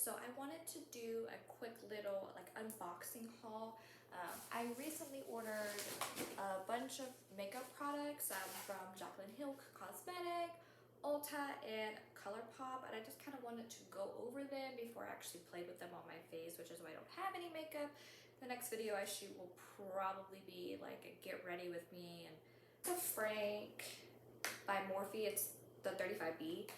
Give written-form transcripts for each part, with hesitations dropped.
So I wanted to do a quick little like unboxing haul. I recently ordered a bunch of makeup products from Jaclyn Cosmetic, Ulta, and ColourPop, and I just kind of wanted to go over them before I actually played with them on my face, which is why I don't have any makeup. The next video I shoot will probably be like a get ready with me. And it's a Frank by Morphe. It's the 35B.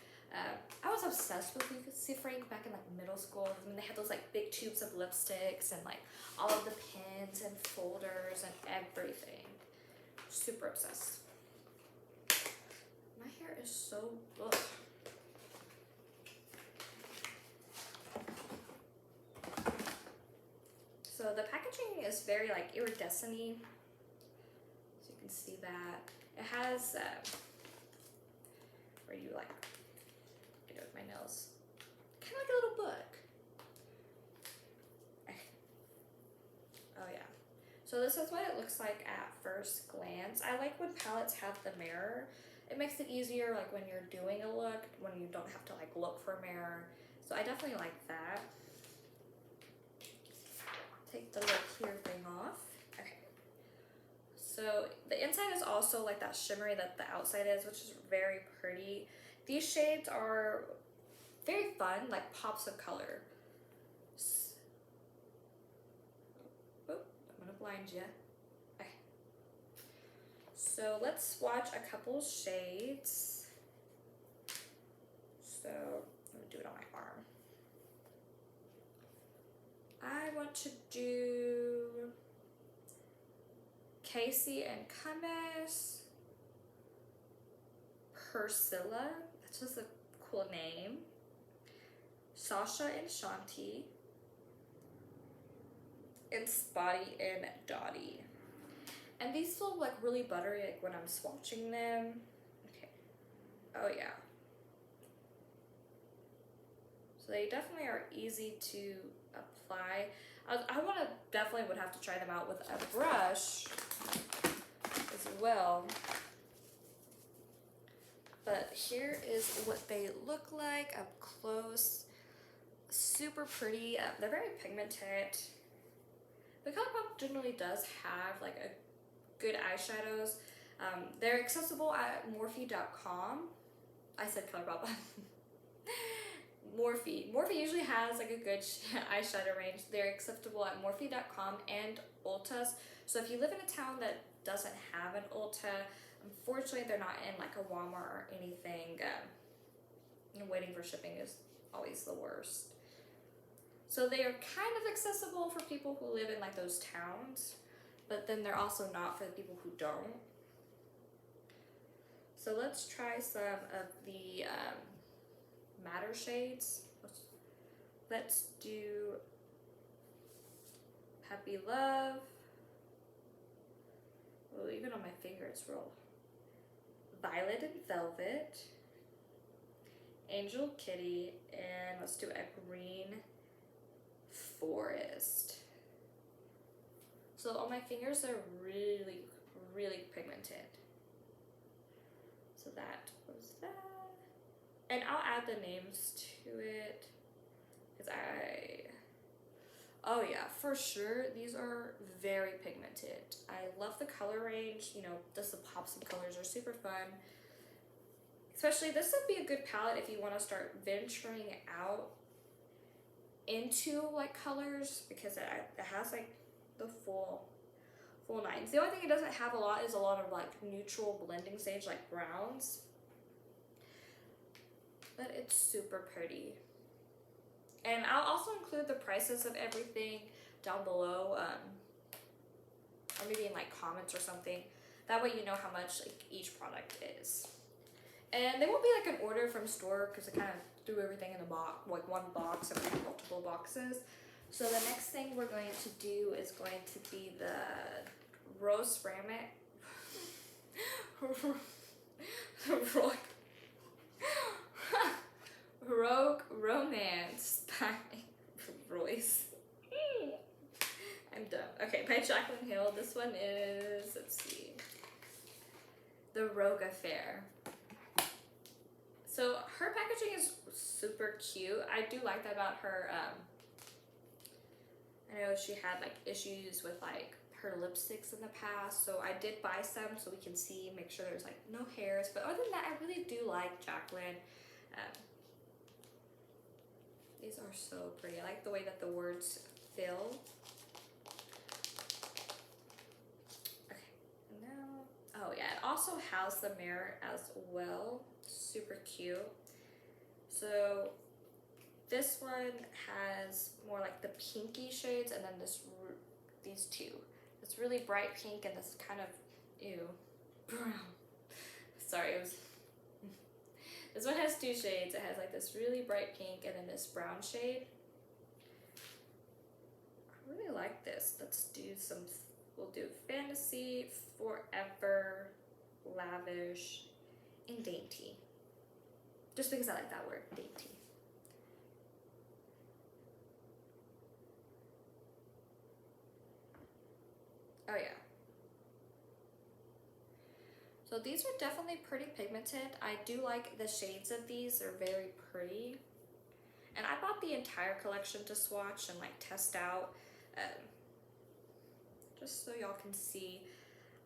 I was obsessed with Lucy Frank back in like middle school. I mean, they had those like big tubes of lipsticks and like all of the pins and folders and everything. Super obsessed. My hair is so ugh. So the packaging is very like iridescent-y. So you can see that. It has where you like get it with my nails. Kind of like a little book. Oh yeah. So this is what it looks like at first glance. I like when palettes have the mirror. It makes it easier like when you're doing a look, when you don't have to like look for a mirror. So I definitely like that. Take the little clear thing off. Okay. So the inside is also like that shimmery that the outside is, which is very pretty. These shades are very fun, like pops of color. Oh, I'm gonna blind you. Okay. So let's swatch a couple shades. So I'm gonna do it on my arm. I want to do Casey and Cummins, Priscilla, that's just a cool name, Sasha and Shanti, and Spotty and Dottie. And these feel like really buttery like when I'm swatching them. Okay. Oh yeah. So they definitely are easy to apply. I definitely would have to try them out with a brush as well. But here is what they look like up close. Super pretty. They're very pigmented. The ColourPop generally does have like a good eyeshadows. They're accessible at Morphe.com. I said ColourPop. Morphe usually has like a good eyeshadow range. They're acceptable at Morphe.com and Ulta's. So if you live in a town that doesn't have an Ulta, unfortunately they're not in like a Walmart or anything. Waiting for shipping is always the worst. So they are kind of accessible for people who live in like those towns, but then they're also not for the people who don't. So let's try some of the matter shades. Let's do Happy Love. Oh, even on my finger it's real. Violet and Velvet, Angel Kitty, and let's do a Green Forest. So on my fingers they're really, really pigmented. So that was that. And I'll add the names to it because oh yeah, for sure, these are very pigmented. I love the color range, you know, just the pops of colors are super fun. Especially, this would be a good palette if you want to start venturing out into like colors because it has like the full nines. The only thing it doesn't have a lot is a lot of like neutral blending stage like browns. But it's super pretty. And I'll also include the prices of everything down below, or maybe in like comments or something. That way you know how much like each product is. And they won't be like an order from store because I kind of threw everything in a box, like one box and multiple boxes. So the next thing we're going to do is going to be the Rose Ceramic. Rogue Romance by Royce. I'm done. Okay, by Jaclyn Hill. This one is, let's see, The Rogue Affair. So her packaging is super cute. I do like that about her. I know she had like issues with like her lipsticks in the past, so I did buy some so we can see, make sure there's like no hairs. But other than that, I really do like Jaclyn. These are so pretty. I like the way that the words fill. Okay, now, oh yeah, it also has the mirror as well. Super cute. So this one has more like the pinky shades, and then these two. This really bright pink and this kind of, ew, brown. Sorry, this one has two shades. It has like this really bright pink and then this brown shade. I really like this. Let's do we'll do fantasy, forever, lavish, and dainty. Just because I like that word, dainty. Oh yeah. So these are definitely pretty pigmented. I do like the shades of these. They're very pretty. And I bought the entire collection to swatch and like test out. Just so y'all can see.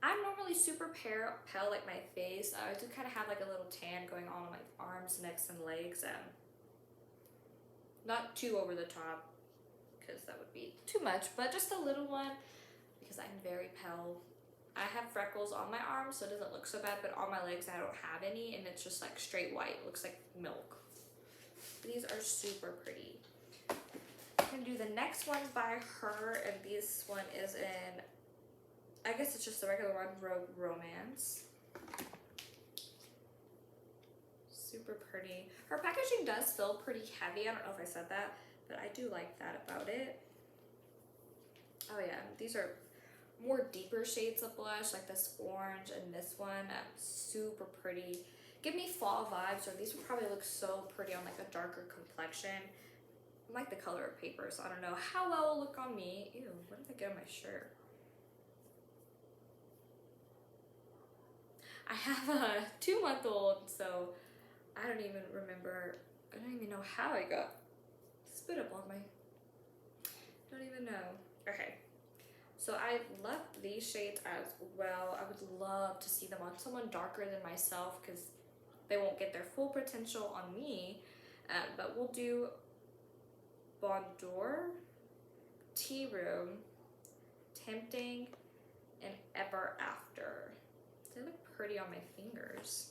I'm normally super pale like my face. I do kind of have like a little tan going on my arms, necks, and legs. Not too over the top, because that would be too much, but just a little one, because I'm very pale. I have freckles on my arms, so it doesn't look so bad, but on my legs I don't have any, and it's just like straight white. It looks like milk. These are super pretty. I'm gonna do the next one by her, and this one is in, I guess it's just the regular one, Rogue Romance. Super pretty. Her packaging does feel pretty heavy. I don't know if I said that, but I do like that about it. Oh yeah, these are more deeper shades of blush, like this orange and this one. Super pretty. Give me fall vibes, or these would probably look so pretty on like a darker complexion. I like the color of paper, so I don't know how well it'll look on me. Ew, what did I get on my shirt? I have a 2-month-old, so I don't even remember. I don't even know how I got spit up on my, don't even know. Okay, so I love these shades as well. I would love to see them on someone darker than myself, because they won't get their full potential on me. But we'll do Bondor, Tea Room, Tempting, and Ever After. They look pretty on my fingers.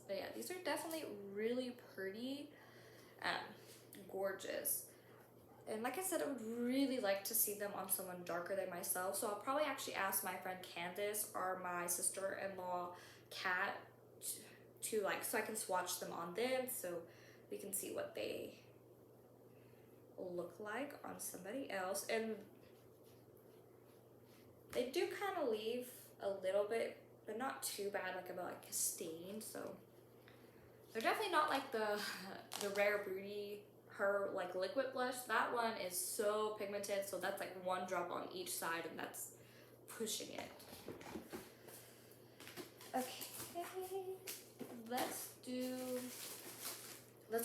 But yeah, these are definitely really pretty, gorgeous. And like I said, I would really like to see them on someone darker than myself. So I'll probably actually ask my friend Candace or my sister-in-law Kat to like, so I can swatch them on them, so we can see what they look like on somebody else. And they do kind of leave a little bit, but not too bad, like about like a stain. So they're definitely not like the Rare Beauty, her like liquid blush. That one is so pigmented, so that's like one drop on each side, and that's pushing it. Okay, let's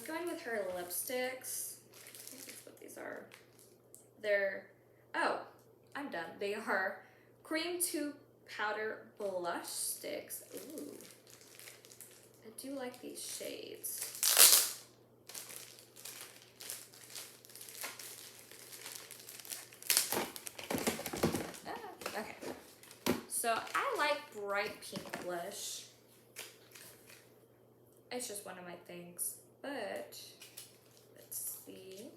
go in with her lipsticks. I think that's what these are. Oh, I'm done. They are Cream 2 Powder Blush Sticks. Ooh, I do like these shades. Okay, so I like bright pink blush. It's just one of my things, but let's see.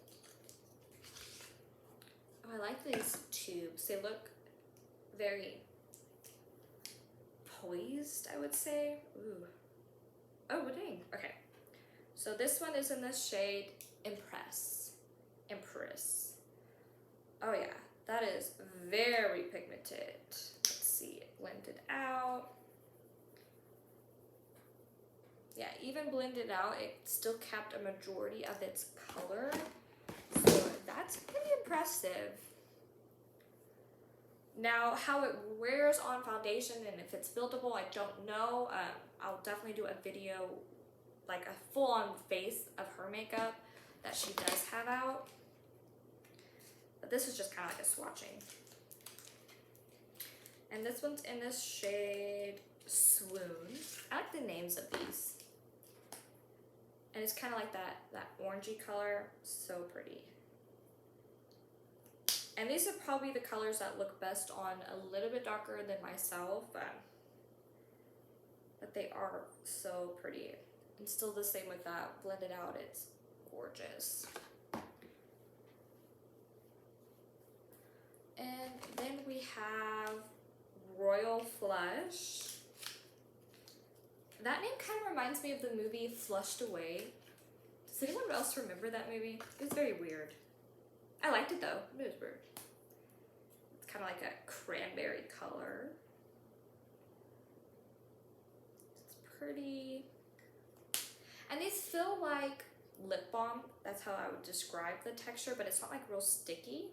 Oh, I like these tubes. They look very poised, I would say. Ooh. Oh, dang. Okay. So this one is in the shade Empress. Oh yeah, that is very pigmented. Let's see, it blended out. Yeah, even blended out, it still kept a majority of its color. So that's pretty impressive. Now, how it wears on foundation and if it's buildable, I don't know. I'll definitely do a video, like a full-on face of her makeup that she does have out. But this is just kind of like a swatching. And this one's in this shade Swoon. I like the names of these. And it's kind of like that orangey color. So pretty. And these are probably the colors that look best on a little bit darker than myself. But they are so pretty. And still the same with that. Blended out, it's gorgeous. And then we have Royal Flush. That name kind of reminds me of the movie Flushed Away. Does anyone else remember that movie? It was very weird. I liked it though. It was weird. It's kind of like a cranberry color. It's pretty. And these feel like lip balm. That's how I would describe the texture, but it's not like real sticky.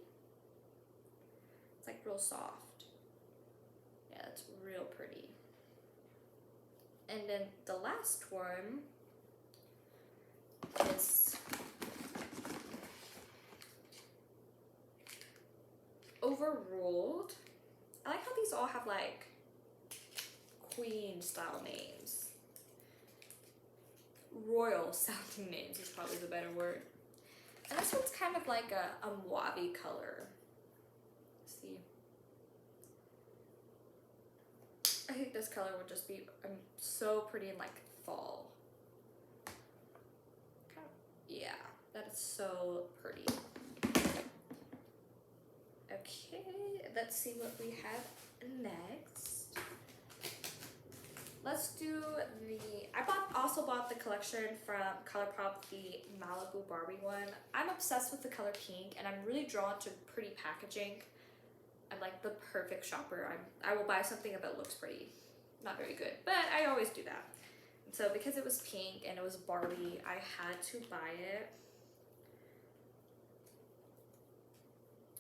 It's like real soft. Yeah, it's real pretty. And then the last one is Overruled. I like how these all have like queen style names. Royal sounding names is probably the better word. And this one's kind of like a mauve color. Let's see. I think this color would just be so pretty in like fall. Yeah, that is so pretty. Okay, let's see what we have next. Let's do I also bought the collection from ColourPop, the Malibu Barbie one. I'm obsessed with the color pink and I'm really drawn to pretty packaging. I'm like the perfect shopper. I will buy something if it looks pretty. Not very good, but I always do that. And so because it was pink and it was Barbie, I had to buy it.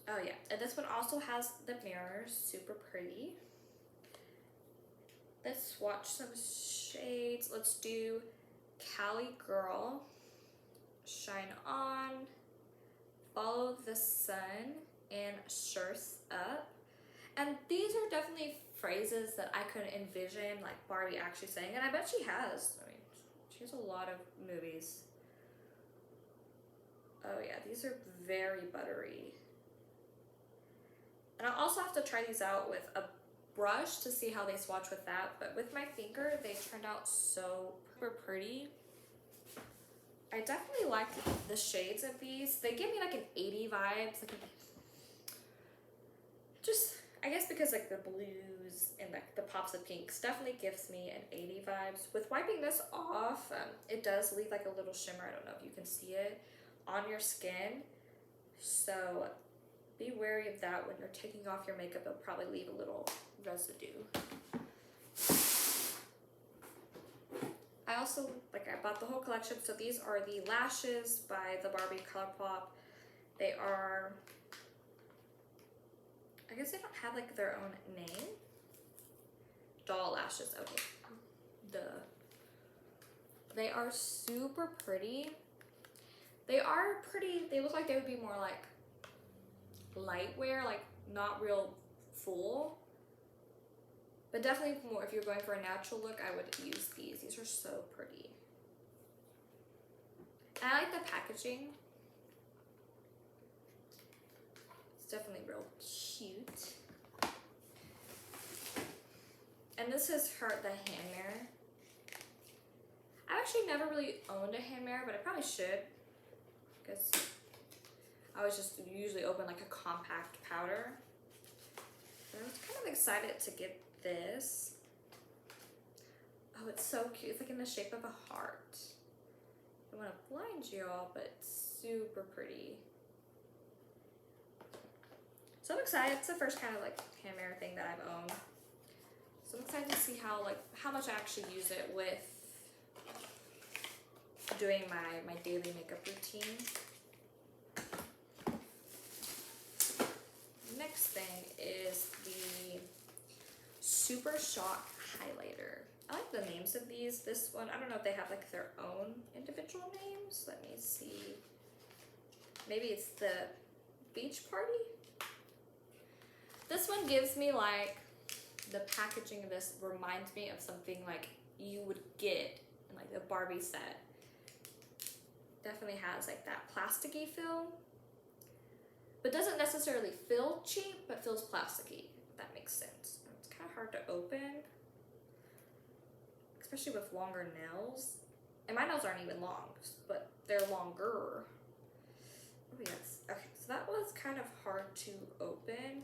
Oh yeah, and this one also has the mirrors, super pretty. Let's swatch some shades. Let's do Cali Girl, Shine On, Follow the Sun, and Shirts Up. And these are definitely phrases that I could envision like Barbie actually saying, and I bet she has. I mean, she has a lot of movies. Oh yeah, these are very buttery. And I'll also have to try these out with a brush to see how they swatch with that, but with my finger, they turned out so super pretty. I definitely like the shades of these. They give me like an 80 vibes, like just, I guess because like the blues and like the pops of pinks definitely gives me an 80 vibes. With wiping this off, it does leave like a little shimmer, I don't know if you can see it, on your skin. So be wary of that when you're taking off your makeup. It'll probably leave a little residue. I also, like, I bought the whole collection. So these are the lashes by the Barbie ColourPop. They are, I guess they don't have like their own name. Doll lashes, okay. Duh. They are super pretty. They are pretty, they look like they would be more like light wear, like not real full, but definitely more if you're going for a natural look, I would use these. These are so pretty. And I like the packaging. It's definitely real cute. And this is the hand mirror. I've actually never really owned a hand mirror, but I probably should, because I was just usually open like a compact powder. But I was kind of excited to get this. Oh, it's so cute. It's like in the shape of a heart. I don't want to blind you all, but it's super pretty. So I'm excited. It's the first kind of like hand mirror thing that I've owned. So I'm excited to see how much I actually use it with doing my daily makeup routine. next thing is the Super Shock highlighter. I like the names of these. This one, I don't know if they have like their own individual names. Let me see. Maybe it's the Beach Party. This one gives me like, the packaging of this reminds me of something like you would get in like the Barbie set. Definitely has like that plasticky feel, but doesn't necessarily feel cheap, but feels plasticky, if that makes sense. It's kind of hard to open, especially with longer nails. And my nails aren't even long, but they're longer. Oh yes, okay, so that was kind of hard to open.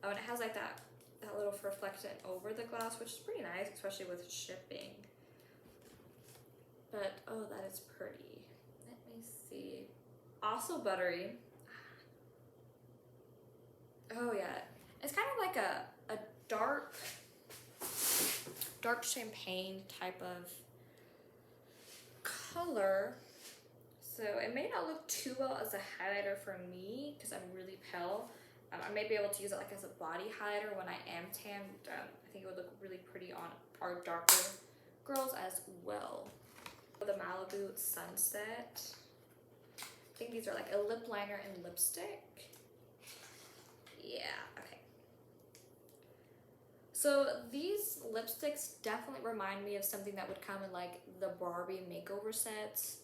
Oh, and it has like that little reflection over the glass, which is pretty nice, especially with shipping. But, oh, that is pretty. Let me see. Also buttery. Oh, yeah. It's kind of like a dark champagne type of color. So it may not look too well as a highlighter for me because I'm really pale. I may be able to use it like as a body highlighter when I am tan. I think it would look really pretty on our darker girls as well. The Malibu Sunset. I think these are like a lip liner and lipstick. Yeah, okay. So these lipsticks definitely remind me of something that would come in like the Barbie makeover sets.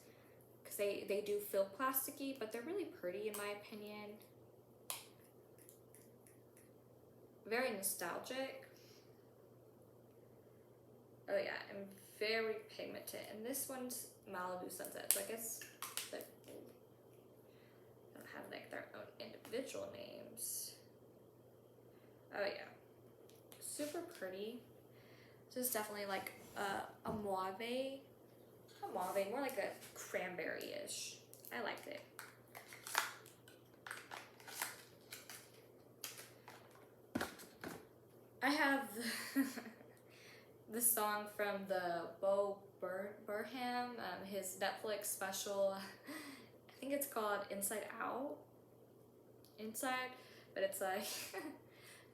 Because they do feel plasticky, but they're really pretty in my opinion. Very nostalgic. Oh yeah, and very pigmented. And this one's Malibu Sunset, so I guess they don't have like their own individual names. Oh yeah, super pretty. This is definitely like a mauve, more like a cranberry-ish. I liked it. I have the song from the Bo Burnham, his Netflix special. I think it's called Inside Out. Inside, but it's like,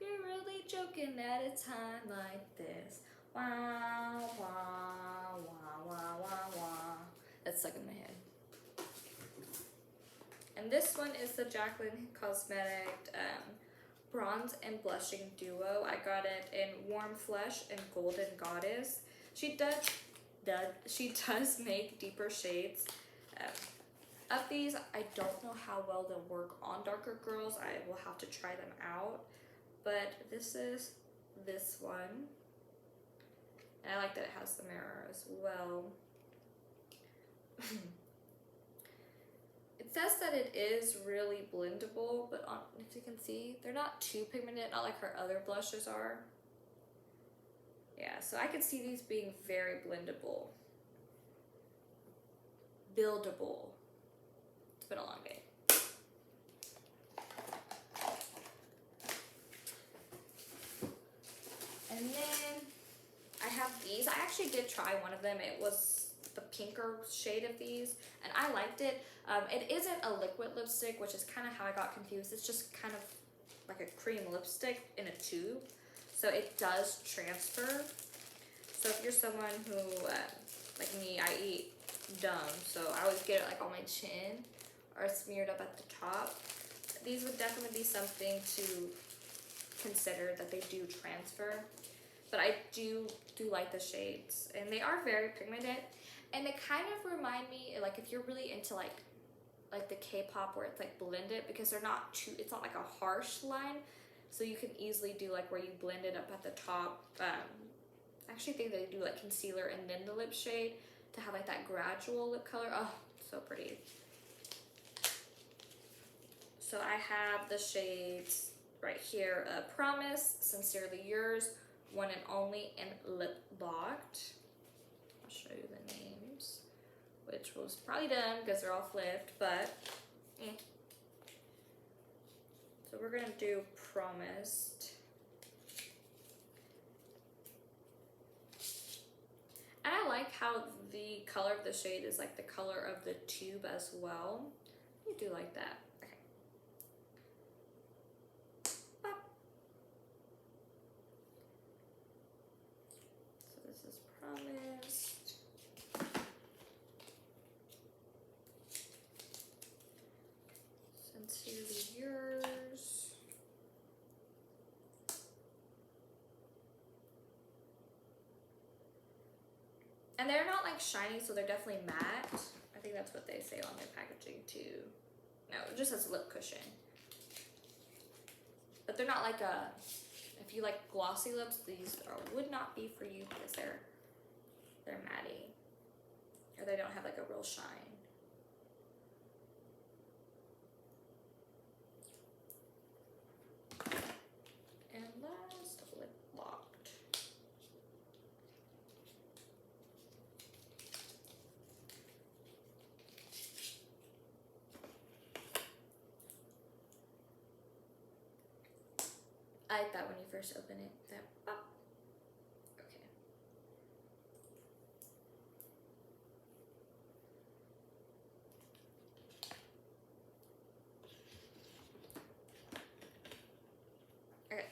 you're really joking at a time like this. Wah, wah, wah, wah, wah, wah. That's stuck in my head. And this one is the Jaclyn Cosmetic Bronze and Blushing Duo. I got it in Warm Flesh and Golden Goddess. She does make deeper shades. Of these, I don't know how well they'll work on darker girls. I will have to try them out. But this is this one. And I like that it has the mirror as well. It says that it is really blendable, but if you can see, they're not too pigmented, not like her other blushes are. Yeah, so I could see these being very blendable. Buildable. It's been a long day. And then I have these. I actually did try one of them. It was the pinker shade of these, and I liked it. It isn't a liquid lipstick, which is kind of how I got confused. It's just kind of like a cream lipstick in a tube, so it does transfer. So if you're someone who, like me, I eat dumb, so I always get it like on my chin or smeared up at the top, these would definitely be something to consider, that they do transfer. But I do like the shades, and they are very pigmented, and they kind of remind me, like, if you're really into like the K-pop where it's like blended, because they're not too, it's not like a harsh line, so you can easily do like where you blend it up at the top. I actually think they do like concealer and then the lip shade to have like that gradual lip color. Oh, so pretty. So I have the shades right here, Promise, Sincerely Yours, One and Only, and Lip Locked. I'll show you the names, which was probably done because they're all flipped, but So we're gonna do Promised. And I like how the color of the shade is like the color of the tube as well. I do like that. Okay. And they're not like shiny, so they're definitely matte. I think that's what they say on their packaging too. No, it just says lip cushion. But they're not like a, if you like glossy lips, these would not be for you because they're matte. Or they don't have like a real shine. And last, lip locked. I like that when you first open it. That pop. Okay. Okay.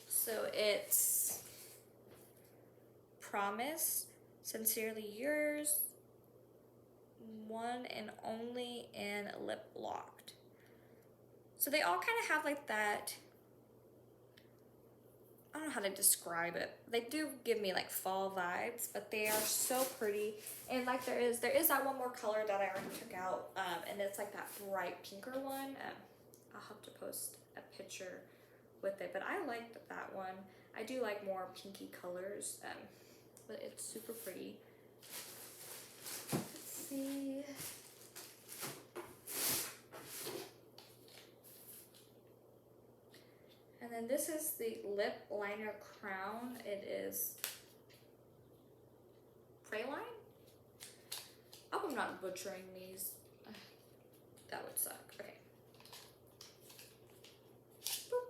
So it's Promise, Sincerely Yours, One and Only, and Lip Locked. So they all kind of have like that, I don't know how to describe it. They do give me like fall vibes, but they are so pretty. And like there is that one more color that I already took out, and it's like that bright pinker one. I'll have to post a picture with it, but I liked that one. I do like more pinky colors, but it's super pretty. Let's see. And then this is the lip liner crown. It is Praline. I hope I'm not butchering these. That would suck. Okay. Boop.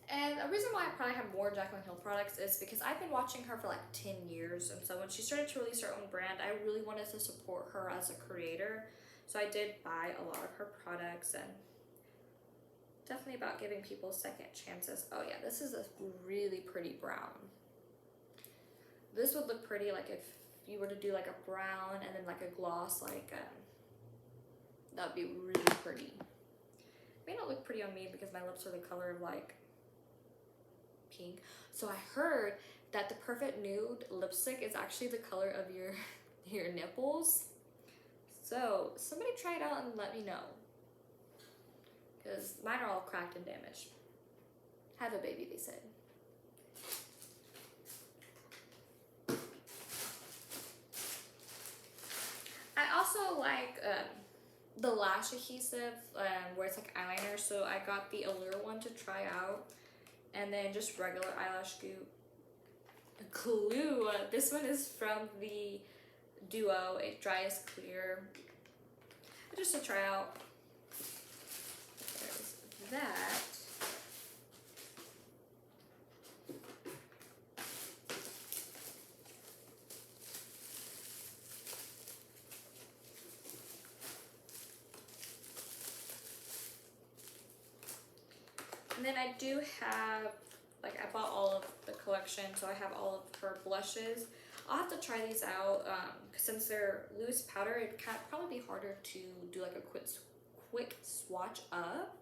And the reason why I probably have more Jaclyn Hill products is because I've been watching her for like 10 years. And so when she started to release her own brand, I really wanted to support her as a creator. So I did buy a lot of her products, and definitely about giving people second chances. Oh yeah, this is a really pretty brown. This would look pretty like if you were to do like a brown and then like a gloss, like that would be really pretty. It may not look pretty on me because my lips are the color of like pink. So I heard that the Perfect Nude lipstick is actually the color of your nipples. So somebody try it out and let me know, because mine are all cracked and damaged. Have a baby, they said. I also like the lash adhesive where it's like eyeliner, so I got the Allure one to try out, and then just regular eyelash glue. This one is from the Duo. It dries clear. Just to try out. There's that. And then I do have, like, I bought all of the collection, so I have all of her blushes. I'll have to try these out, since they're loose powder, it can probably be harder to do like a quick swatch up,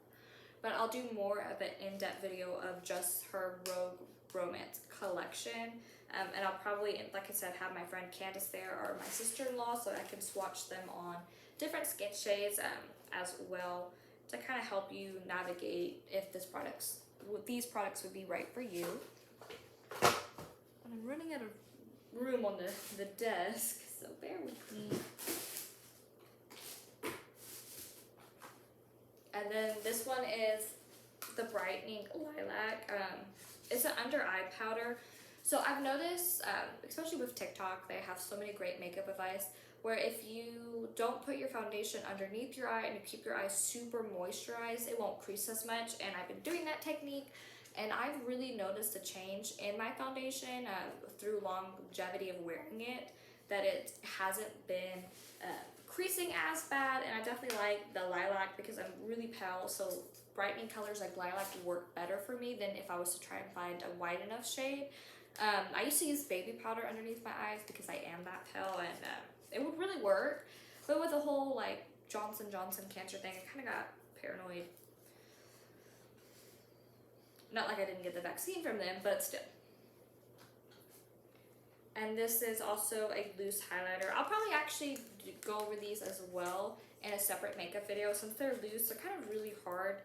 but I'll do more of an in-depth video of just her Rogue Romance collection, and I'll probably, like I said, have my friend Candace there or my sister-in-law so I can swatch them on different skin shades as well, to kind of help you navigate if these products would be right for you. And I'm running out of room on the desk, so bear with me. And then this one is the Brightening Lilac. It's an under eye powder. So I've noticed, especially with TikTok, they have so many great makeup advice where if you don't put your foundation underneath your eye and you keep your eyes super moisturized, it won't crease as much. And I've been doing that technique, and I've really noticed a change in my foundation through longevity of wearing it, that it hasn't been creasing as bad. And I definitely like the lilac because I'm really pale, so brightening colors like lilac work better for me than if I was to try and find a white enough shade. I used to use baby powder underneath my eyes because I am that pale, and it would really work. But with the whole like Johnson & Johnson cancer thing, I kind of got paranoid. Not like I didn't get the vaccine from them, but still. And this is also a loose highlighter. I'll probably actually go over these as well in a separate makeup video. Since they're loose, they're kind of really hard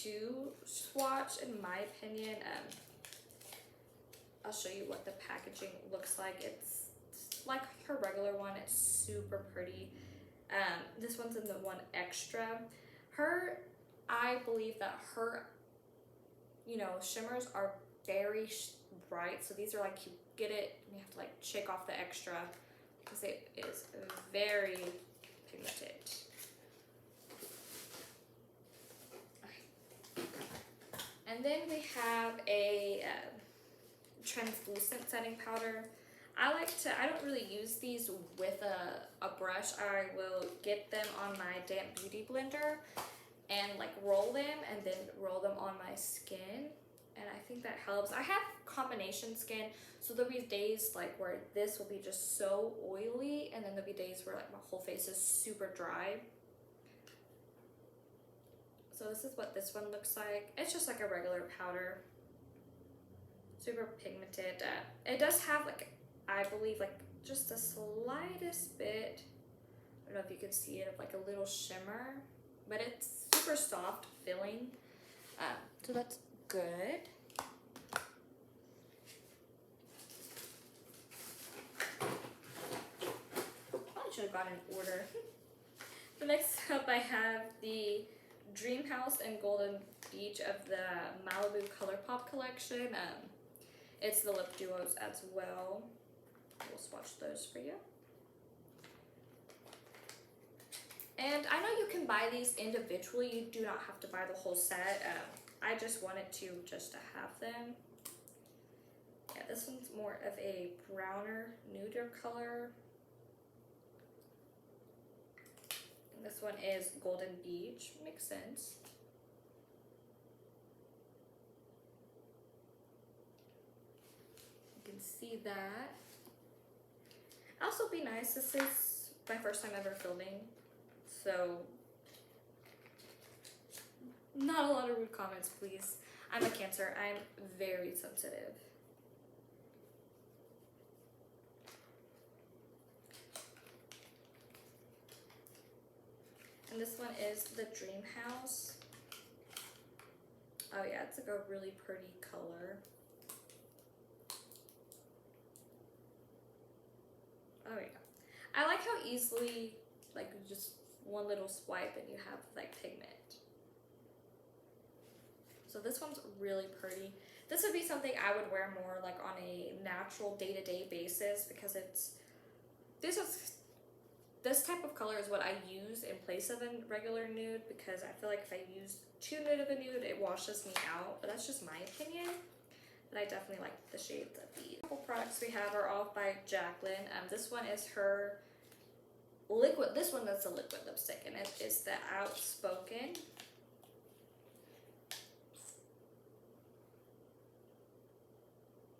to swatch in my opinion. I'll show you what the packaging looks like. It's like her regular one. It's super pretty. This one's in the 1 extra. I believe that her, you know, shimmers are very bright. So these are like, you get it, and you have to like shake off the extra because it is very pigmented. Okay. And then we have a translucent setting powder. I don't really use these with a brush. I will get them on my damp beauty blender and like roll them and then roll them on my skin. And I think that helps. I have combination skin, so there'll be days like where this will be just so oily, and then there'll be days where like my whole face is super dry. So this is what this one looks like. It's just like a regular powder. Super pigmented. It does have like, I believe like just the slightest bit, I don't know if you can see it, of like a little shimmer, but it's super soft filling. So that's good. I should have gone in order. The next up I have the Dream House and Golden Beach of the Malibu ColourPop collection. It's the lip duos as well. We'll swatch those for you. And I know you can buy these individually. You do not have to buy the whole set. I just wanted to have them. Yeah, this one's more of a browner, nuder color. And this one is Golden Beach. Makes sense. You can see that. Also be nice. This is my first time ever filming, so not a lot of rude comments, please. I'm a Cancer. I'm very sensitive. And this one is the Dream House. Oh yeah, it's like a really pretty color. Oh yeah. I like how easily, like just one little swipe and you have like pigment. So this one's really pretty. This would be something I would wear more like on a natural day-to-day basis, because this type of color is what I use in place of a regular nude, because I feel like if I use too nude of a nude, it washes me out. But that's just my opinion. But I definitely like the shades of these. A couple products we have are all by Jaclyn. This one is her liquid. This one is a liquid lipstick, and it is the Outspoken.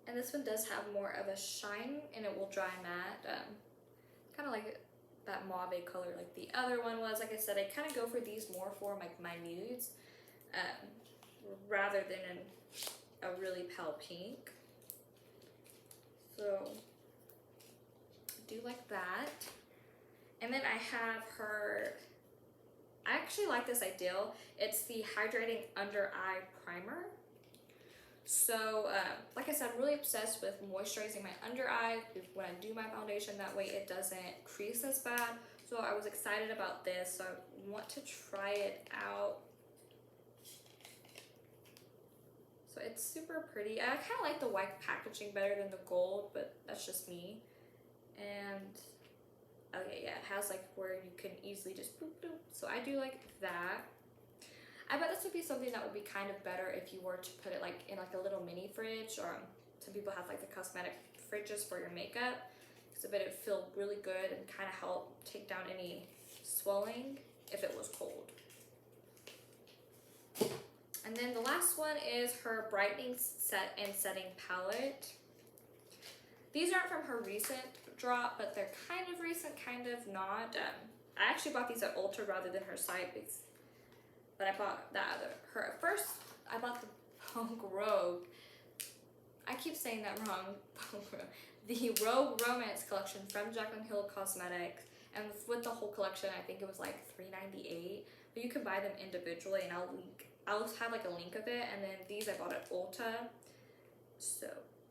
And this one does have more of a shine, and it will dry matte. Kind of like that mauve color like the other one was. Like I said, I kind of go for these more for like my nudes, rather than in a really pale pink. So I do like that. And then I have her, I actually like this ideal. It's the Hydrating Under Eye Primer. So, like I said, I'm really obsessed with moisturizing my under eye when I do my foundation. That way it doesn't crease as bad. So I was excited about this. So I want to try it out. So it's super pretty. I kind of like the white packaging better than the gold, but that's just me. And, okay, yeah, it has like where you can easily just boop, boop. So I do like that. I bet this would be something that would be kind of better if you were to put it like in like a little mini fridge, or some people have like the cosmetic fridges for your makeup. So I bet it would feel really good and kind of help take down any swelling if it was cold. And then the last one is her Brightening Set and Setting Palette. These aren't from her recent drop, but they're kind of recent, kind of not. I actually bought these at Ulta rather than her site, but I bought that other, her first. I bought the Punk Rogue. I keep saying that wrong. The Rogue Romance collection from Jaclyn Hill Cosmetics, and with the whole collection, I think it was like $3.98. But you can buy them individually, and I'll have like a link of it. And then these I bought at Ulta. So,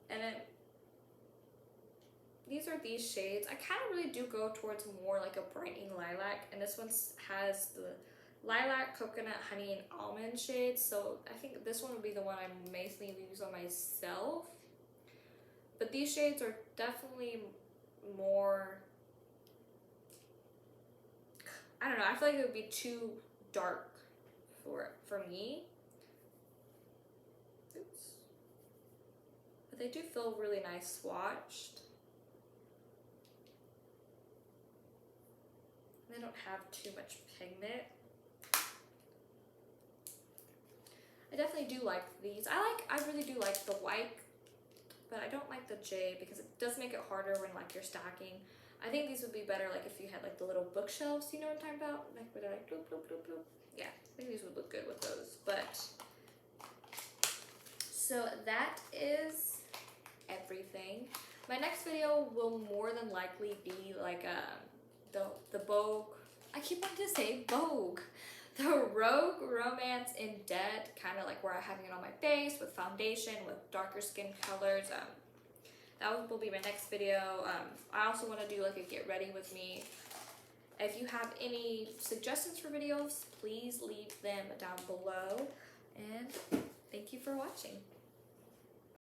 and then these are these shades. I kind of really do go towards more like a brightening lilac, and this one has the lilac, coconut, honey, and almond shades. So I think this one would be the one I mainly use on myself. But these shades are definitely more, I don't know, I feel like it would be too dark for me. Oops. But they do feel really nice swatched. They don't have too much pigment. I definitely do like these. I really do like the white, but I don't like the J because it does make it harder when like you're stacking. I think these would be better like if you had like the little bookshelves, you know what I'm talking about? Like where they're like bloop, bloop, bloop, bloop. Yeah, I think these would look good with those. But so that is everything. My next video will more than likely be like the Vogue. I keep wanting to say Vogue. The Rogue Romance in Debt, kind of like where I'm having it on my face with foundation, with darker skin colors. That will be my next video. I also want to do like a get ready with me. If you have any suggestions for videos, please leave them down below. And thank you for watching.